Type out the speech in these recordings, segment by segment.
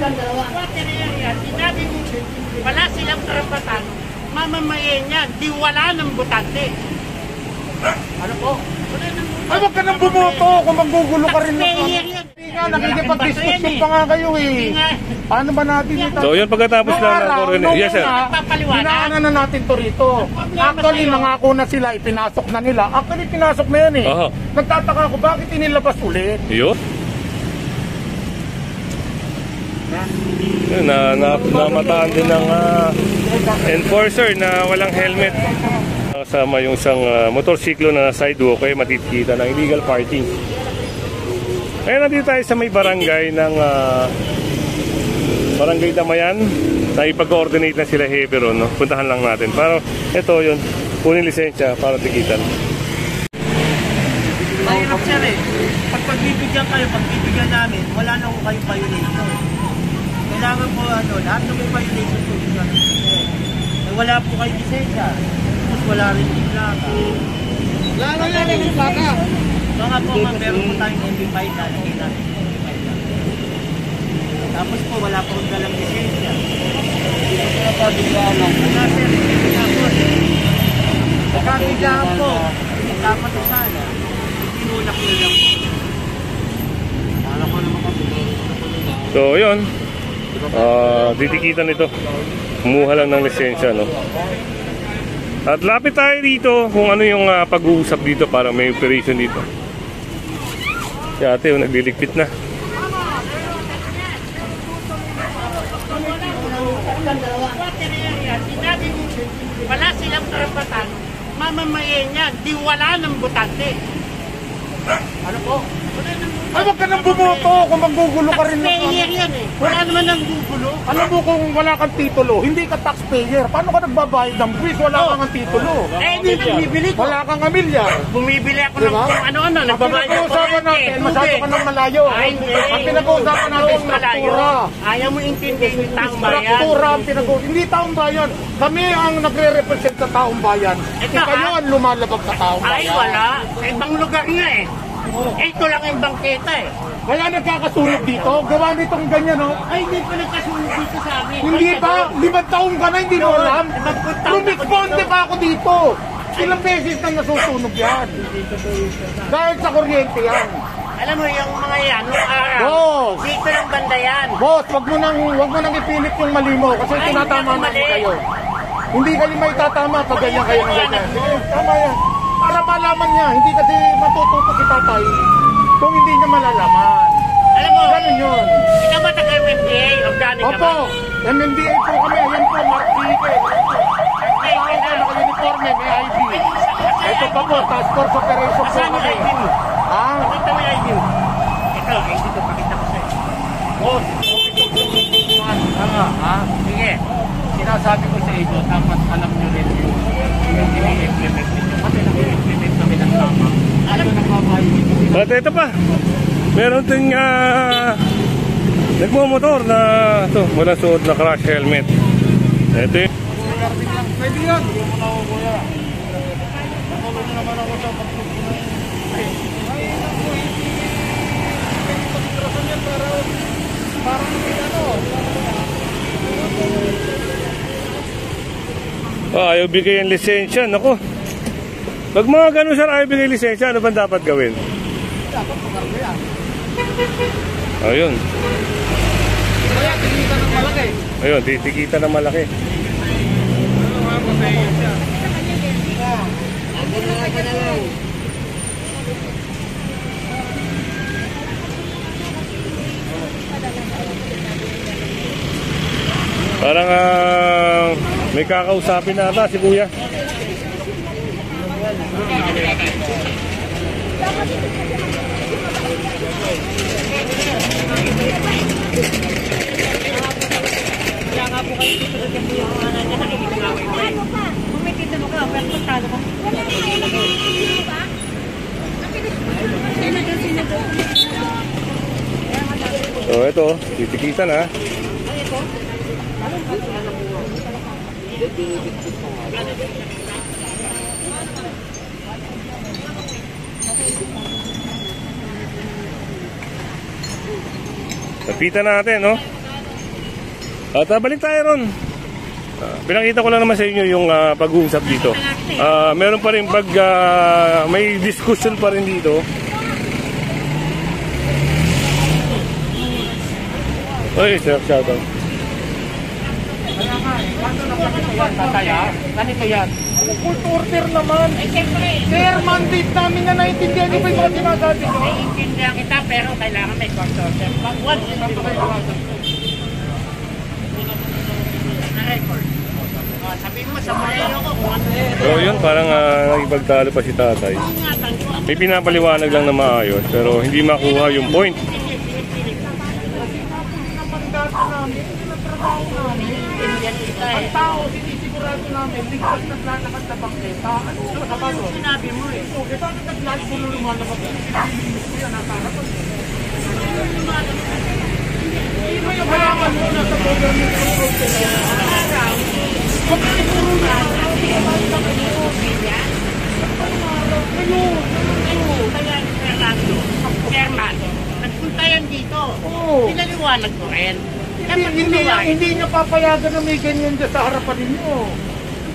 Sinabi mo, wala silang karapatan, mamamayan yan, di wala ng butante. Ano po? Ay, wag ka nang bumoto kung maggugulo ka rin naman. Hindi nga, nakikipag-discussion pa nga kayo eh. Paano ba natin ito? So yun pagkatapos na ng Coronel. Yes sir. Hinaanan na natin to rito. Actually, nangako na sila, ipinasok na nila. Actually, pinasok na yan eh. Nagtataka ako, bakit inilabas ulit? Yun. Namataan din ng enforcer na walang helmet. Kasama yung isang motorsiklo na sidewalk ay matitita ng illegal parking. Ngayon nandito tayo sa may barangay ng Barangay Damayan. Naipag-coordinate na sila Heberon, no? Puntahan lang natin. Pero ito yun, kunin lisensya para tikitan. Mahirap sir eh. Pag pagbibigyan kayo, pagbibigyan namin, wala na kung kayong violation. Kailangan po lahat ng may violation po yun. Wala po kayong lisensya. Tapos wala rin yung plaka. Lalo yan yung plaka. Mga po meron po tayong MB5 na lagay natin. Tapos po wala po kong dalang lisensya. Hindi po na pabigyan lang. Wala sir, hindi na po. Pagkabigyan po, dapat po sana. Tinulak nyo lang po. Alam ko naman po. So yun, titikitan ito. Kumuha lang ng lisensya, no? At lapit tayo dito kung ano yung pag-uusap dito para may operation dito. Si ate, nagliligpit na. Sinabi mo, wala silang karapatan, mamamayan yan, di wala ng butante. Ano po? Ay, wag ka nang bumoto kung maggugulo ka rin naman. Taxpayer yan eh. Wala naman ng gugulo. Alam mo kung wala kang titulo, hindi ka taxpayer. Paano ka nagbabayad ng buwis? Wala kang titulo. Eh, hindi bumibili ko. Wala kang amilyar. Bumibili ako ng kung ano-ano. Ang pinag-uusapan natin, masyado ka ng malayo. Ang pinag-uusapan natin, struktura. Ayaw mo intindihin yung taong bayan. Struktura ang pinag-uusapan. Hindi taong bayan. Kami ang nagre-represent sa taong bayan. Kayo ang lumalabag sa taong bayan. Ay, wala. Sa ibang lugar nga eh. Ito lang yung bangketa eh. Kaya nagkakasunod dito. Gawa nitong ganyan, no? Ay, hindi pa nagkasunod dito sa amin. Hindi ba? 5 taong ka na, hindi mo alam? Rumisponde pa ako dito. Ilang beses na nasusunog yan. Dahil sa kuryente yan. Alam mo, yung mga yan, nung araw, Boss! dito lang banda yan. Boss, wag mo nang ipilit yung mali mo kasi Ay, tinatama hindi namin mali. kayo. Hindi kayo may tatama pag ganyan kayo ng ganyan. Tama yan. Para malaman niya, hindi kasi matututo si tatay kung hindi niya malalaman. Alam mo, Ganun yun. ikaw ba taga-MMDA? Organic ka ba? Opo, MMDA po kami. Ayan po, Mark Pique. May tao ko, naka-uniforme, may ID. Ito pa po, Task Force Operations po Saan yung kami. ID mo? Ha? Pakita mo yung ID mo. Ito, ID ko, pakita ko sa'yo. Boss, ha? Sige. Sinasabi ko sa inyo, dapat alam nyo rin yung ini-implement ninyo. Kasi nag-implement kami ng tama. Ano nagbabahay nyo? At ito pa, meron ting nagmumotor na ito, wala suot na crash helmet. Ito yung Pwede yan. Hindi mo na ako, kuya. Nakulong nyo naman ako sa pagpupunan. Ay, naku, hindi. Pwede pagtrasan yan parang ayaw bigay yung lisensya. Naku, pag mga ganun sir, ayaw bigay lisensya, ano ba dapat gawin? dapat pagargo yan. Ayun. Kaya tigitan ng malaki. Ayun, titikita ng malaki. Ano nga po sa iyo siya? Parang may kakausapin na ata si kuya. Kaya nga po kayo dito sa yung mga nakikilawin mo eh. Kung may tito mo ka, pero pagtalo ko. So ito, titikita na. Lapitan natin, no? At balik tayo ron. Pinakita ko lang naman sa inyo yung pag-uusap dito. Meron pa rin may discussion pa rin dito. Oy, sir, shout out. Ganito yan. Court order naman. Eh, siyempre. Sir, mandate namin na naintindihan niyo ba yung mga sinasabi ko? Naiintindihan kita, pero kailangan may court order. Once hindi mo na-record. Sabihin mo sa Moreno ko kung ano yun. So yun, parang nagipagtalo pa si tatay. Ingatan ko. May pinapaliwanag lang na maayos, pero hindi makuha yung point. Naiintindihan kita eh. Ang tao, sinisigurado namin, ligtas na lalakad na bangketa. Ano ba sa bago? Sinabi mo eh. Okay, bakit nag-live mo nung lumalabas? Pinilinis ko yan, nasa harapan. Hindi mo yung hayakan mo na sa government control sila. Chairman, nagpunta yan dito. Pinaliwanag ko rin. Hindi niya papayagan na may ganyan dyan sa harapan ninyo.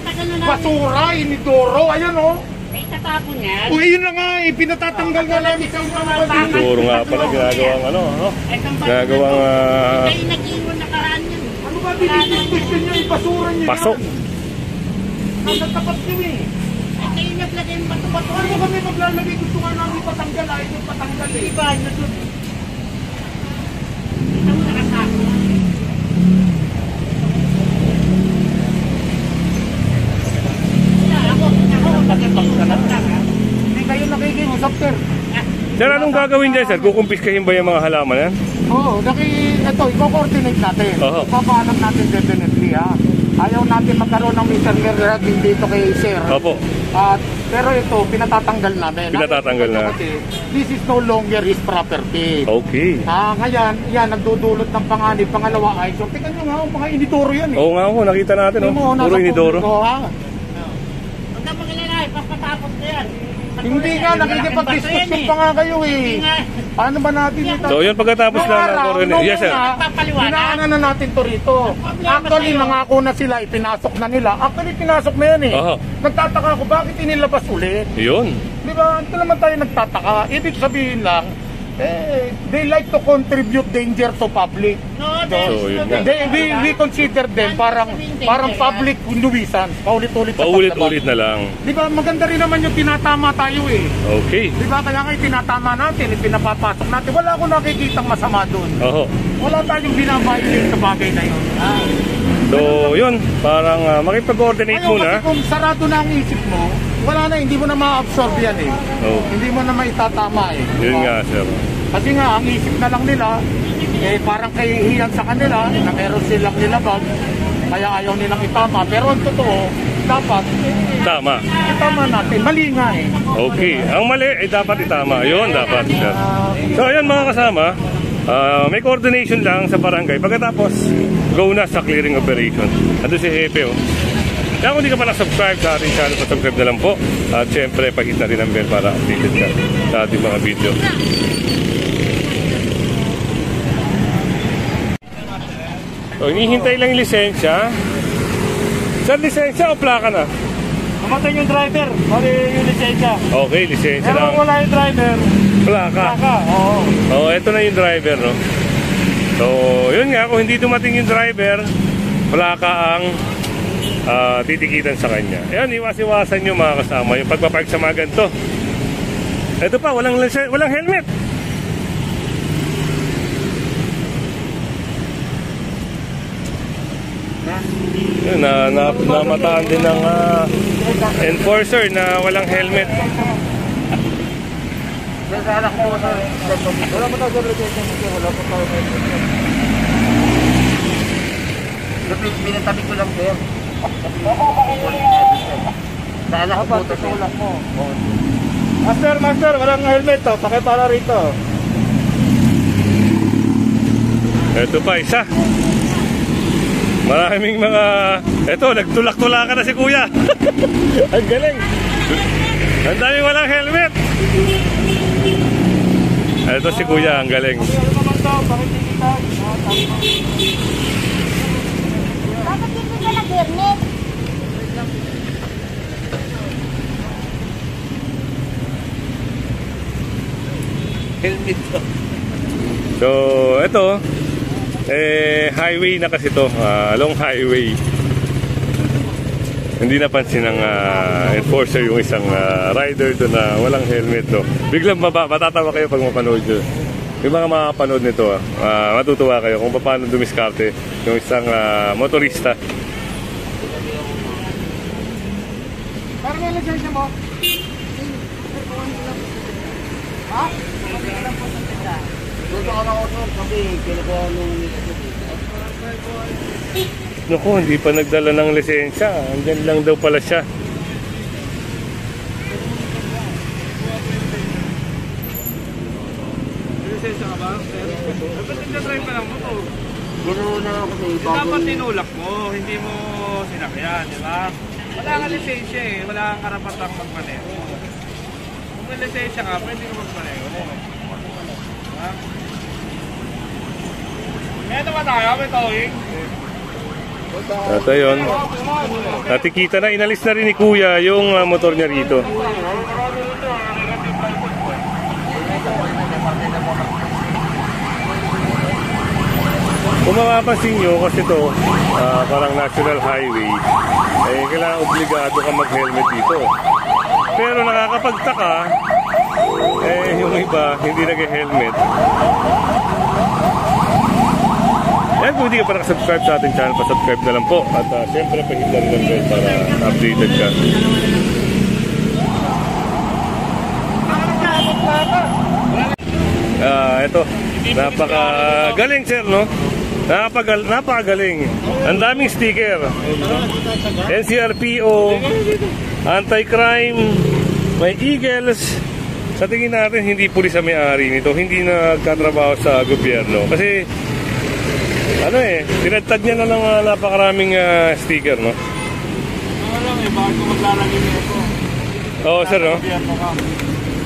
Tagal na namin. Basura, inidoro, ayan o. Eh, tatapon yan. O yun na nga eh, pinatatanggal nga namin sa mga Siguro nga pala ginagawang ginagawang Kayo nag-iwan nakaraan yan. Ano ba binibigyan niyo yung basura niyo paso. Nasa tapat niyo eh. At kayo naglagay yung bato-bato. Ano kami maglalagay? Gusto nga namin patanggal, ayaw yung patanggal eh. Diba? Ito mo nakasako. Hindi kayo nakikiusap sir. Sir, anong gagawin dyan, sir? Kukumpiskahin ba yung mga halaman yan? Oo, ito, i-coordinate natin. Oo. Ipapaalam natin definitely ha. Ayaw natin magkaroon ng misunderstanding dito kay sir. Opo. Pero ito, pinatatanggal namin. Pinatatanggal na. This is no longer his property. Okay. Ngayon, yan, nagdudulot ng panganib. Pangalawa ay, so tingnan nyo nga, mga inidoro yan eh. Oo nga po, nakita natin. Puro inidoro. Huwag na mag-alala, papatapos na yan. Hindi nga, nakikipag-discussion pa nga kayo eh. Paano ba natin ito? So yun, pagkatapos lang ng coordinate. Yes, sir. Hinaanan na natin to rito. Actually, nangako na sila, ipinasok na nila. Actually, pinasok na yan eh. Aha. Nagtataka ako, bakit inilabas ulit? Yun. Di ba? Ito naman tayo nagtataka. Ibig sabihin lang, they like to contribute danger to public. So, yun nga. We consider them parang public nuisance. Paulit-ulit sa Paulit-ulit na lang. Di ba? Maganda rin naman yung tinatama tayo eh. Okay. Di ba? Kaya nga tinatama natin, pinapapasok natin. Wala akong nakikitang masama doon. Oho. Wala tayong binabiolate sa bagay na yun. So, yun. Parang makipag-coordinate Ayaw, muna. kasi kung sarado na ang isip mo, wala na, hindi mo na ma-absorb yan eh. Oh. Hindi mo na maitatama eh. Yun nga, sir. Kasi nga, ang isip na lang nila, parang kahihiyan sa kanila na meron silang nilabag, kaya ayaw nilang itama. Pero ang totoo, dapat Tama. itama natin. Mali nga eh. Okay. Ang mali ay dapat itama. Yun, dapat, sir. So, ayun mga kasama. May coordination lang sa barangay. Pagkatapos, go na sa clearing operation. Ando si Hepe, oh. Kaya kung hindi ka pa na-subscribe sa ating channel, pa-subscribe na lang po. At syempre, pahit na rin ang bell para updated ka sa ating mga video. So, hinihintay lang yung lisensya. Sir, lisensya o plaka na? Namatay yung driver, mali yung lisensya. Okay, lisensya Pero lang. wala yung driver, Plaka. oo. Oh, eto na yung driver, no? So, yun nga, kung hindi dumating yung driver, plaka ang titikitan sa kanya. Ayan, iwas-iwasan nyo mga kasama yung pagpapark sa mga ganito. Eto pa, walang helmet. Yun, namataan din ng enforcer na walang helmet. Wala mo tayo sa lisensya, wala mo tayo. Pinatabi ko lang, sir. Sa anak ko po ito. Master, walang helmet to. Pakipara rito. Ito pa, isa. Maraming mga... Ito, nagtulak-tulakan na si kuya. Ang galing. Ang dami walang helmet. Ito si kuya, ang galing. So, ito, highway na kasi to, long highway. Hindi napansin ng enforcer yung isang rider doon na walang helmet. No? Biglang matatawa kayo pag mapanood nyo. Yung mga makapanood nito, matutuwa kayo kung paano dumiskarte yung isang motorista. Para may lisensya mo? Ha? Dito ka na ako kasi kinukuha nung Naku, hindi pa nagdala ng lisensya. Andyan lang daw pala siya. lisensya ka ba? Dapat nagdadrive ka lang mo to. Ganoon na ako sa iba. Dapat tinulak mo, hindi mo sinakyan, di ba? Wala kang lisensya eh, wala kang karapatang magmaneho. Kung may lisensya ka, pwede ka magmaneho. Diba? Kaya naman tayo, may towing. At ayun, natikita na, inalis na rin ni Kuya yung motor niya rito. Kung mapapansin nyo, kasi ito parang national highway, kailangan obligado ka mag-helmet dito. Pero nakakapagtaka, yung iba hindi nag-helmet. Yan, kung hindi ka pa nakasubscribe sa ating channel, pa-subscribe na lang po. At siyempre, pahit na rin ang bell para updated ka. Ito, napakagaling sir, no? Napakagaling. Ang daming sticker. NCRPO, anti-crime, may Eagles. Sa tingin natin, hindi pulis ang may-ari nito. Hindi nagtatrabaho sa gobyerno. Kasi, tinagtag niya na ng napakaraming sticker, no? Lang eh, bago maglalagay na ito. Oo, sir, no?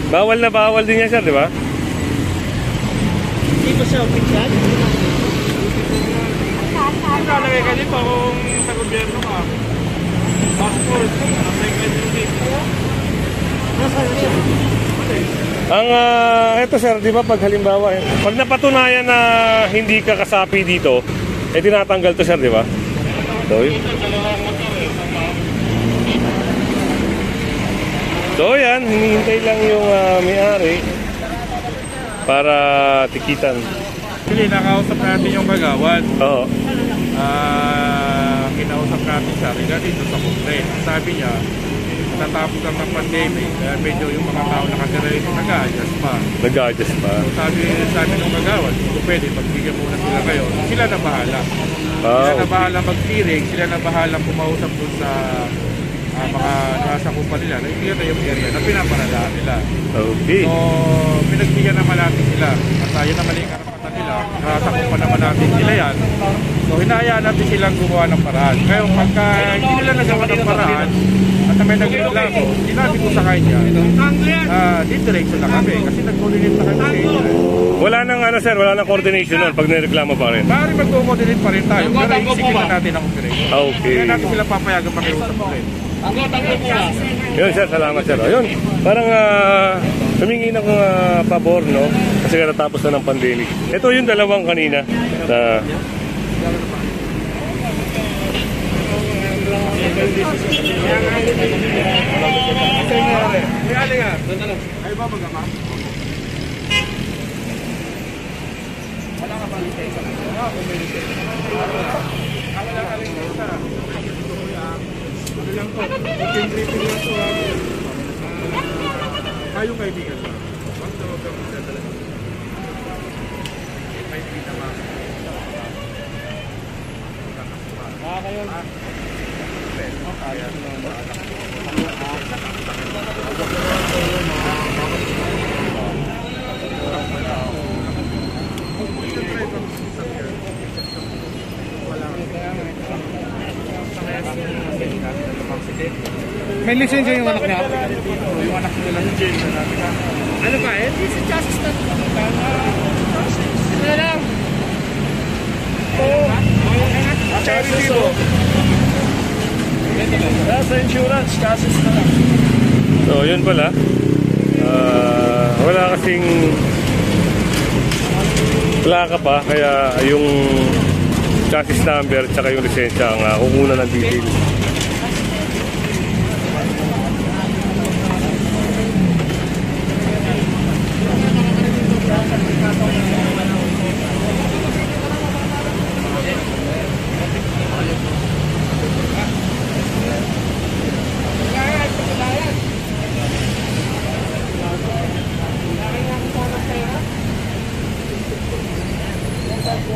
Bawal na bawal din yan, sir, di ba? Hindi ba siya official? Maglalagay ka dito kung sa gobyerno ka. Passport, apply ka dito. Eto sir, di ba pag halimbawa, pag napatunayan na hindi ka kasapi dito, tinatanggal to sir, di ba? So yan, hinihintay lang yung may-ari para tikitan. Sige, nakausap natin yung kagawad. Oo. Kinausap natin siya dito sa complaint. Sabi niya, natapos ang pandemic, medyo yung mga tao nakatira rin nag-a-adjust pa. Nag-a-adjust pa. So, sabi ng kagawad, kung pwede, pagbigyan muna sila kayo. Sila na bahala. Sila na bahala mag-hearing, sila na bahala pumausap dun sa mga nasa kupa nila. Naibigyan na yung area na pinaparalaan nila. Okay. So, pinagbigyan naman natin sila. At yun naman yung karapatan nila. Nasa kupa naman natin sila yan. So, hinahayaan natin silang gumawa ng paraan. Kaya pagka hindi nila nagawa ng paraan, at may nagreklamo, sinabi ko sa kanya, didiretso na kami kasi nag-coordinate na kami. Wala nang sir, wala nang coordination nun pag nireklamo pa rin. Maaari mag-coordinate pa rin tayo, pero isikip na natin ang operation. Okay. Kaya natin sila papayagan makiusap ulit. Yun sir, salamat sir. Yun, parang humingi ng pabor, no? Kasi natapos na ng pandemic. Ito yung dalawang kanina na Ay ba mag-ama? Wala ka ba lisensya? Wala ka ba lisensya? Wala ka lisensya. Ano lang to? Open briefing lang to. Kayong kaibigan lang. Basta huwag kang magdadala. May pinama. Kayo. May lisensya yung anak niya? Yung anak nila si Jane na natin. Ano ba? This is chassis na. Ano lang? Chassis mo. Sa insurance, chassis na lang. so yun pala. Wala kasing plaka pa, kaya yung chassis number at saka yung lisensya ang kukunan ng detail.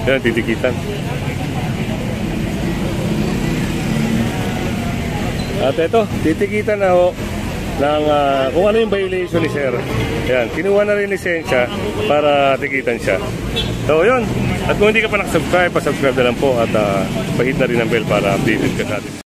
Yan, titikitan. At ito, titikitan na ho ng kung ano yung violation ni sir. Yan, kinuha na rin lisensya para tikitan siya. So yun, at kung hindi ka pa nakasubscribe, pa-subscribe na lang po at pahit na rin ang bell para updated ka sa atin.